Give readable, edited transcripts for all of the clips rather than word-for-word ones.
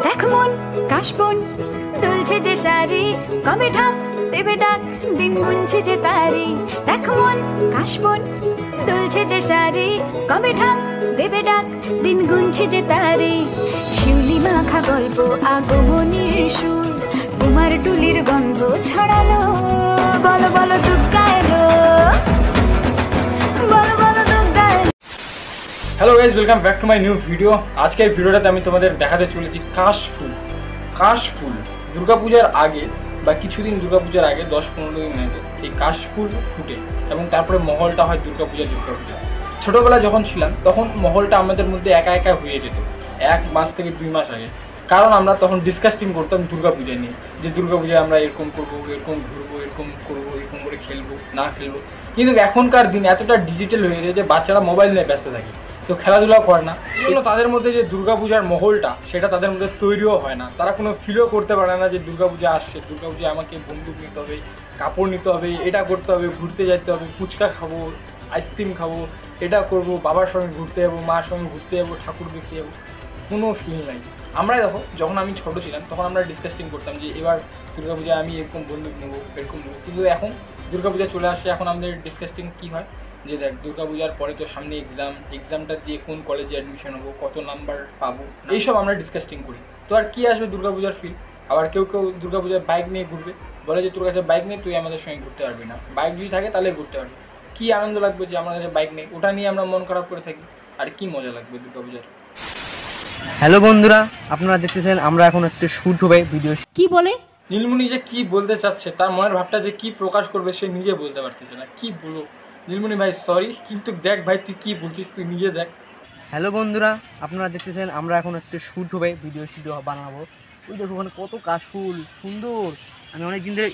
দেখ মন কাশবন দুলছে যে শাড়ি, কবে ঢাক দেবে ডাক, দিন গুনছে যে তারি। দেখ মন কাশবন দুলছে যে শাড়ি, কবে ঢাক দেবে ডাক, দিন গুনছে যে তারি। শিউলি মাখা গল্প আগমনীর সুর, কুমার টুলির গন্ধ ছড়ালো। বলো বলো দুর্গা এলো, বলো বলো দুর্গা এলো। Hello guys, welcome back to my new video. আজকের ভিডিওটাতে আমি তোমাদের দেখাতে চলেছি কাশফুল। কাশফুল দুর্গাপূজার আগে বা কিছুদিন দুর্গাপূজার আগে 10-15 দিন আগে এই কাশফুল ফুটে এবং তারপরে মহলটা হয় দুর্গাপূজা। ছোটোবেলায় যখন ছিলাম তখন মহলটা আমাদের মধ্যে একা একা হয়ে যেত 1 মাস থেকে 2 মাস আগে, কারণ আমরা তখন ডিসকাস্টিং করতাম দুর্গাপূজা নিয়ে, যে দুর্গাপূজায় আমরা এরকম করবো, এরকম ঘুরবো, এরকম করবো, এরকম করে খেলবো না খেলবো। কিন্তু এখনকার দিন এতটা ডিজিটাল হয়ে যায় যে বাচ্চারা মোবাইল নিয়ে ব্যস্ত থাকে, তো খেলাধুলা করে না। এগুলো তাদের মধ্যে যে দুর্গাপূজার মহলটা সেটা তাদের মধ্যে তৈরিও হয় না। তারা কোনো ফিলও করতে পারে না যে দুর্গাপূজা আসছে, দুর্গাপূজায় আমাকে বন্দুক নিতে হবে, কাপড় নিতে হবে, এটা করতে হবে, ঘুরতে যেতে হবে, ফুচকা খাবো, আইসক্রিম খাবো, এটা করবো, বাবার সঙ্গে ঘুরতে যাবো, মার সঙ্গে ঘুরতে যাবো, ঠাকুর দেখতে যাবো, কোনো ফিল নাই। আমরা দেখো যখন আমি ছোটো ছিলাম তখন আমরা ডিসকাস্টিং করতাম যে এবার দুর্গাপূজায় আমি এরকম বন্দুক নেবো, এরকম নেবো। কিন্তু এখন দুর্গাপূজা চলে আসে, এখন আমাদের ডিসকাস্টিং কী হয় যে দেখ দুর্গাপূজার পরে তো সামনে এক্সামটা দিয়ে কোন কলেজে অ্যাডমিশন হবো, কত নাম্বার পাবো, এইসব আমরা ডিসকাস্টিং করি। তো আর কী আসবে দুর্গাপূজার ফিল। আবার কেউ কেউ দুর্গাপূজার বাইক নিয়ে ঘুরবে, বলে যে তোর কাছে বাইক নেই, তুই আমাদের সঙ্গে ঘুরতে পারবি না। বাইক যদি থাকে তাহলে ঘুরতে পারবি। কী আনন্দ লাগবে যে আমার কাছে বাইক নেই, ওটা নিয়ে আমরা মন খারাপ করে থাকি। আর কি মজা লাগবে দুর্গাপূজার। হ্যালো বন্ধুরা, আপনারা দেখতেছেন আমরা এখন একটা শুট হবে ভিডিও। কি বলে নীলমণি যে কি বলতে চাচ্ছে, তার মনের ভাবটা যে কি প্রকাশ করবে সে নিজে বলতে পারতেছে না। কি বলবো নীলমণি ভাই, সরি, কিন্তু দেখ ভাই তুই কি বলছিস, তুই নিজে দেখ। হ্যালো বন্ধুরা, আপনারা দেখতেছেন আমরা এখন একটা শুট হবে ভিডিও বানাবো। ওই দেখো ওখানে কত কাশফুল সুন্দর। আমি অনেক দিন ধরে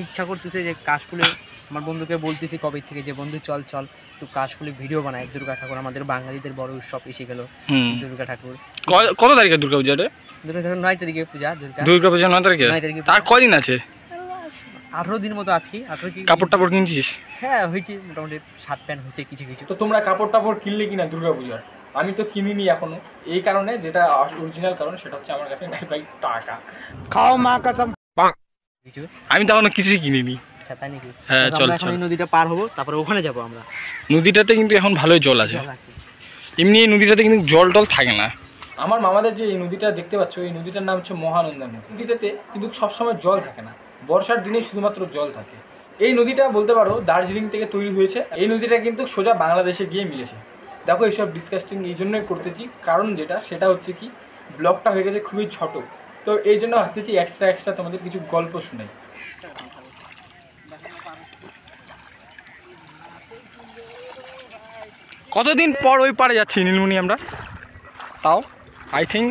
ইচ্ছা করতেছে যে কাশফুলে, আমার বন্ধুকে বলতেছি কবে থেকে যে বন্ধু চল চল একটু কাশফুলে ভিডিও বানাই। দুর্গা ঠাকুর আমাদের বাঙালিদের বড় উৎসব এসে গেল। দুর্গা ঠাকুর কত তারিখে দুর্গাপূজাটা? দুর্গা ঠাকুর 9 তারিখে পূজা। দুর্গাপূজা 9 তারিখে। তার কদিন আছে? 18 দিন মতো আজকে। 18 কি কাপড় টাপড় কিনছিস? হ্যাঁ হয়েছে, মোটামুটি শার্ট প্যান্ট হয়েছে কিছু কিছু। তো তোমরা কাপড় টাপড় কিনলে কিনা দুর্গাপূজার? আমি তো কিনিনি এখনো, এই কারণে, যেটা অরিজিনাল কারণ সেটা হচ্ছে আমার কাছে নাই ভাই টাকা। খাও মা কসম। আমি তো এখনো কিছুই কিনিনি। আচ্ছা তাই নাকি? হ্যাঁ চল এখন এই নদীটা পার হবো, তারপরে ওখানে যাবো আমরা। নদীটাতে কিন্তু এখন ভালোই জল আছে, এমনি এই নদীটাতে কিন্তু জল টল থাকে না। আমার মামাদের যে এই নদীটা দেখতে পাচ্ছ, এই নদীটার নাম হচ্ছে মহানন্দা নদী। নদীটাতে কিন্তু সবসময় জল থাকে না, বর্ষার দিনে শুধুমাত্র জল থাকে। এই নদীটা বলতে পারো দার্জিলিং থেকে তৈরি হয়েছে। এই নদীটা কিন্তু সোজা বাংলাদেশে গিয়ে মিলেছে। দেখো এইসব ডিসকাস্টিং এই জন্যই করতেছি, কারণ সেটা হচ্ছে কি ব্লগটা হয়ে গেছে খুবই ছোট, তো এই জন্য ভাবতেছি এক্সট্রা তোমাদের কিছু গল্প শোনাই। কতদিন পর ওই পারে যাচ্ছি নীলমণি আমরা, তাও আই থিঙ্ক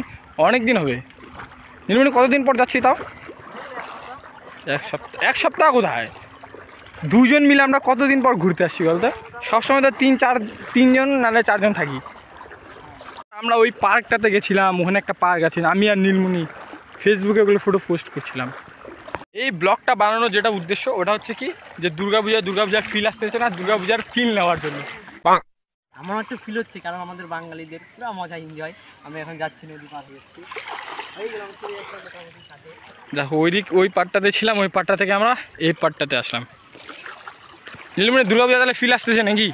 অনেক দিন হবে। নীলমণি কতদিন পর যাচ্ছি তাও? এক সপ্তাহ কোথায়? 2 জন মিলে আমরা কতদিন পর ঘুরতে আসছি বলতে? সবসময় তো 3 জন নাহলে 4 জন থাকি। আমরা ওই পার্কটাতে গেছিলাম, ওখানে একটা পার্ক আছে, আমি আর নীলমণি ফেসবুকে ওগুলো ফটো পোস্ট করছিলাম। এই ব্লগটা বানানোর যেটা উদ্দেশ্য ওটা হচ্ছে কি, যে দুর্গাপূজার ফিল আসতেছে না, দুর্গাপূজার ফিল নেওয়ার জন্য। আমার একটু ফিল হচ্ছে, কারণ আমাদের বাঙালিদের পুরো মজা এনজয়। আমি এখন যাচ্ছি নদী পার হচ্ছি। দেখো ওই পার্টটাতে ছিলাম, ওই পার্টটা থেকে আমরা এই পার্টটাতে আসলাম। নীলমণি দুর্গাপূজা তাহলে ফিল আসতেছে নাকি?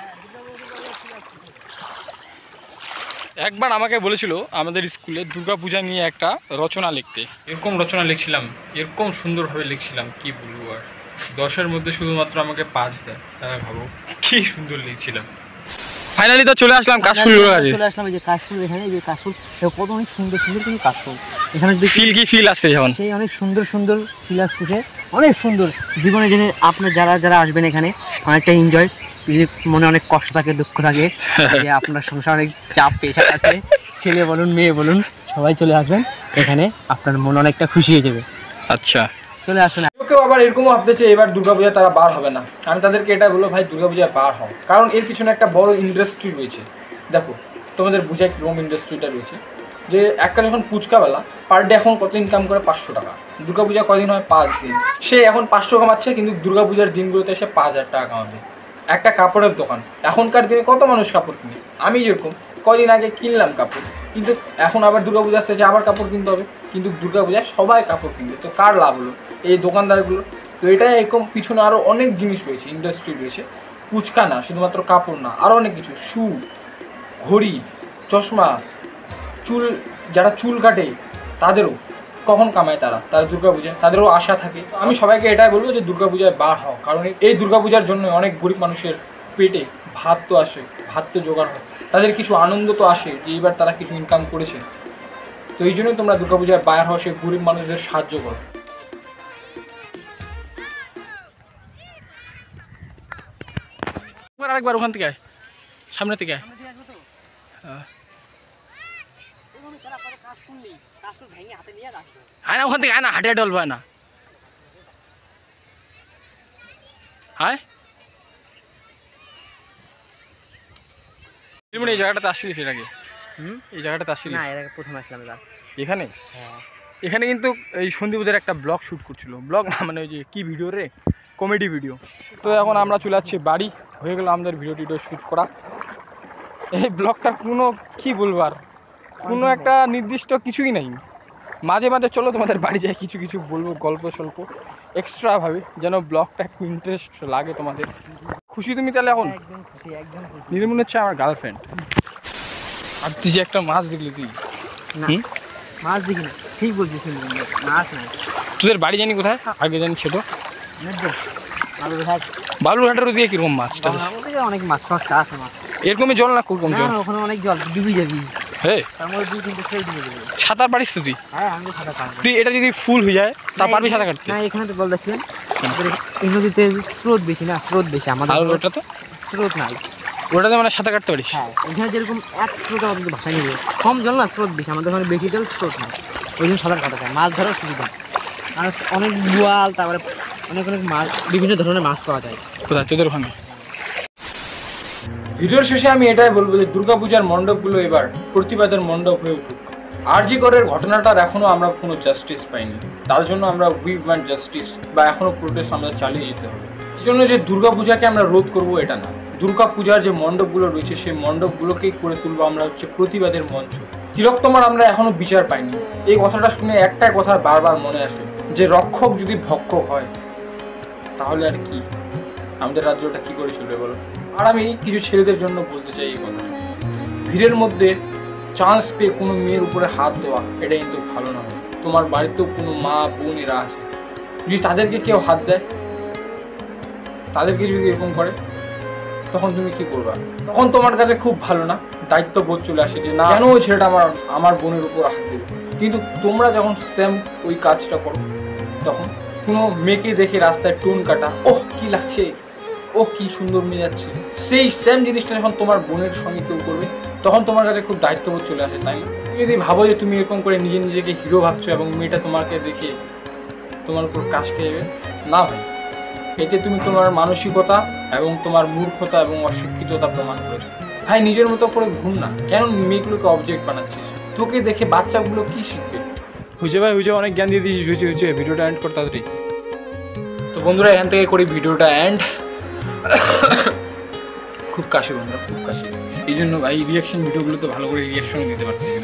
একবার আমাকে বলেছিল আমাদের স্কুলে দুর্গাপূজা নিয়ে একটা রচনা লিখতে। এরকম রচনা লিখছিলাম, এরকম সুন্দরভাবে লিখছিলাম, কি বলবো আর। 10-এর মধ্যে শুধুমাত্র আমাকে 5 দেয়, তাহলে ভাবো কি সুন্দর লিখছিলাম। ফাইনালি তো চলে আসলাম কাশফুল। চলে আসলাম এই যে কাশফুল, এখানে এই যে কাশফুল কত অনেক সুন্দর সুন্দর কিন্তু কাশফুল। এখানে ফিল আসছে যখন, সেই অনেক সুন্দর সুন্দর ফিল আসতেছে, অনেক সুন্দর। জীবনে জেনে আপনার যারা আসবেন এখানে অনেকটা এনজয়। মনে অনেক কষ্ট থাকে, দুঃখ থাকে, যে আপনার সংসার অনেক চাপ প্রেশার আছে, ছেলে বলুন মেয়ে বলুন সবাই চলে আসবেন এখানে, আপনার মন অনেকটা খুশি হয়ে যাবে। আচ্ছা চলে আসুন। কেউ আবার এরকমও ভাবতেছে এবার দুর্গাপূজায় তারা বার হবে না। আমি তাদেরকে এটা বলবো, ভাই দুর্গাপূজায় বার হও, কারণ এর পিছনে একটা বড় ইন্ডাস্ট্রি রয়েছে। দেখো তোমাদের বুঝাই কীরকম ইন্ডাস্ট্রিটা রয়েছে, যে একটা যখন ফুচকাওয়ালা পার ডে এখন কত ইনকাম করে? 500 টাকা। দুর্গাপূজা কদিন হয়? 5 দিন। সে এখন 500 কামাচ্ছে, কিন্তু দুর্গাপূজার দিনগুলোতে সে 5000 টাকা কামাবে। একটা কাপড়ের দোকান, এখনকার দিনে কত মানুষ কাপড় কিনে? আমি যেরকম কদিন আগে কিনলাম কাপড়, কিন্তু এখন আবার দুর্গাপূজা আসছে, আবার কাপড় কিনতে হবে। কিন্তু দুর্গাপূজায় সবাই কাপড় কিনবে, তো কার লাভ হলো? এই দোকানদারগুলো। তো এটা এরকম পিছনে আরও অনেক জিনিস রয়েছে, ইন্ডাস্ট্রি রয়েছে, ফুচকা না, শুধুমাত্র কাপড় না, আরও অনেক কিছু, শু, ঘড়ি, চশমা, চুল, যারা চুল কাটে তাদেরও কখন কামায় তারা দুর্গাপূজায়, তাদেরও আশা থাকে। আমি সবাইকে এটাই বলবো যে দুর্গাপূজায় বার হও, কারণ এই দুর্গাপূজার জন্য অনেক গরিব মানুষের পেটে ভাত তো আসে, ভাত তো জোগাড় হয়, তাদের কিছু আনন্দ তো আসে যে এবার তারা কিছু ইনকাম করেছে। তো এই জন্যই তোমরা দুর্গাপূজায় বার হও, সেই গরিব মানুষদের সাহায্য করো। আরেকবার ওখান থেকে সামনে থেকে আয় না, ওখান থেকে আয় না, হাটে ডলব না। হায় এই জায়গাটাতে আসছিলিস এর আগে? এই জায়গাটাতে আসছিলিস? না, এর আগে প্রথম আসলাম এখানে। হ্যাঁ, এখানে কিন্তু এই সন্দীপদের একটা ব্লগ শ্যুট করছিল, ব্লগ না মানে ওই যে কী ভিডিও রে, কমেডি ভিডিও। তো এখন আমরা চলে যাচ্ছি বাড়ি, হয়ে গেল আমাদের ভিডিও টিডিও শ্যুট করা। এই ব্লগটা কোনো কী বলবো আর, কোনো একটা নির্দিষ্ট কিছুই নাই, মাঝে মাঝে চলো তোমাদের বাড়ি যাই কিছু কিছু বলবো, গল্প স্বল্প এক্সট্রাভাবে, যেন ব্লগটা একটু ইন্টারেস্ট লাগে তোমাদের। খুশি তুমি তাহলে এখন? একদম খুশি, একদম খুশি। নিজের মনে হচ্ছে আমার গার্লফ্রেন্ড। আর তুই যে একটা মাছ দেখলি তুই? না, মাছ দেখি না, ঠিক বলছিস, মাছ নাই। তোদের বাড়ি জানি কোথায় আগে জানি ছিল? বালুরঘাটের ওদিকে কিরকম মাছটা? অনেক মাছ, সস্তা আছে মাছ। এরকমই জল না কোরকম জল? ওখানে অনেক জল, ডুবি যাবি। হ্যাঁ, তার মধ্যে 2-3টা ছেড়ে ডুবে যাবে। সাঁতার পারিস তো তুই? হ্যাঁ, আমি সাঁতার পারবো। তুই এটা যদি ফুল হয়ে যায় তা পারবি সাঁতার কাটতে? না, এখানে তো বল দেখছেন, এই নদীতে স্রোত বেশি না, স্রোত বেশি। আমাদের ওটাতে স্রোত নাই, ওটাতে মানে সাঁতার কাটতে পারিস? হ্যাঁ, এখানে যেরকম এক স্রোত আমাদের ভাষা নেবে, কম জল না, স্রোত বেশি। আমাদের ওখানে বেশি জল, স্রোত নাই, ওই জন্য সাঁতার কাটা যায়, মাছ ধরার সুবিধা। আর অনেক বোয়াল, তারপরে অনেক অনেক মাছ, বিভিন্ন ধরনের মাছ পাওয়া যায়। কোথায় তোদের ওখানে? ভিডিওর শেষে আমি এটাই বলবো যে দুর্গাপূজার মণ্ডপগুলো এবার প্রতিবাদের মণ্ডপ হয়ে উঠুক। আরজি করের ঘটনাটার এখনও আমরা কোনো জাস্টিস পাইনি, তার জন্য আমরা উই ওয়ান্ট জাস্টিস, বা এখনও প্রোটেস্ট আমরা চালিয়ে যেতে হবে। এই জন্য যে দুর্গাপূজাকে আমরা রোধ করব এটা না, দুর্গাপূজার যে মণ্ডপগুলো রয়েছে সেই মণ্ডপগুলোকেই করে তুলবো আমরা হচ্ছে প্রতিবাদের মঞ্চ। তিলোত্তমার আমরা এখনও বিচার পাইনি। এই কথাটা শুনে একটাই কথা বারবার মনে আসে, যে রক্ষক যদি ভক্ষক হয় তাহলে আর কি আমাদের রাজ্যটা কি করে চলবে বলো? আর আমি কিছু ছেলেদের জন্য বলতে চাই এই কথা, ভিড়ের মধ্যে চান্স পেয়ে কোনো মেয়ের উপরে হাত দেওয়া এটা কিন্তু ভালো না। তোমার বাড়িতেও কোনো মা বোন এরা আছে, যদি তাদেরকে কেউ হাত দেয়, তাদেরকে যদি এরকম করে, তখন তুমি কি করবা? তখন তোমার কাছে খুব ভালো না, দায়িত্ববোধ চলে আসে যে না, কেন ওই ছেলেটা আমার বোনের উপর হাত দেবে। কিন্তু তোমরা যখন সেম ওই কাজটা করো, তখন কোনো মেয়েকে দেখে রাস্তায় টোন কাটা, ওহ কি লাগছে, ওহ কি সুন্দর মেয়ে যাচ্ছে, সেই সেম জিনিসটা যখন তোমার বোনের সঙ্গে কেউ করবে, তখন তোমার কাছে খুব দায়িত্ববোধ চলে আসে, তাই না? তুমি যদি ভাবো যে তুমি এরকম করে নিজেকে হিরো ভাবছো এবং মেয়েটা তোমাকে দেখে তোমার উপর কাজ খেয়ে যাবে, না ভাই, এতে তুমি তোমার মানসিকতা এবং তোমার মূর্খতা এবং অশিক্ষিততা প্রমাণ করেছো। ভাই নিজের মতো করে ঘুম না, কেন মেয়েগুলোকে অবজেক্ট বানাচ্ছিস? তোকে দেখে বাচ্চাগুলো কি শিখবে? হুজে ভাই হুজে অনেক জ্ঞান দিয়ে দিয়েছিস, হুজে ভিডিওটা এন্ড কর তাড়াতাড়ি। তো বন্ধুরা এখান থেকে করি ভিডিওটা এন্ড। খুব কাশি বন্ধুরা, খুব কাশি, এই জন্য ভাই রিয়াকশন ভিডিওগুলো তো ভালো করে রিয়াকশন দিতে পারছি না।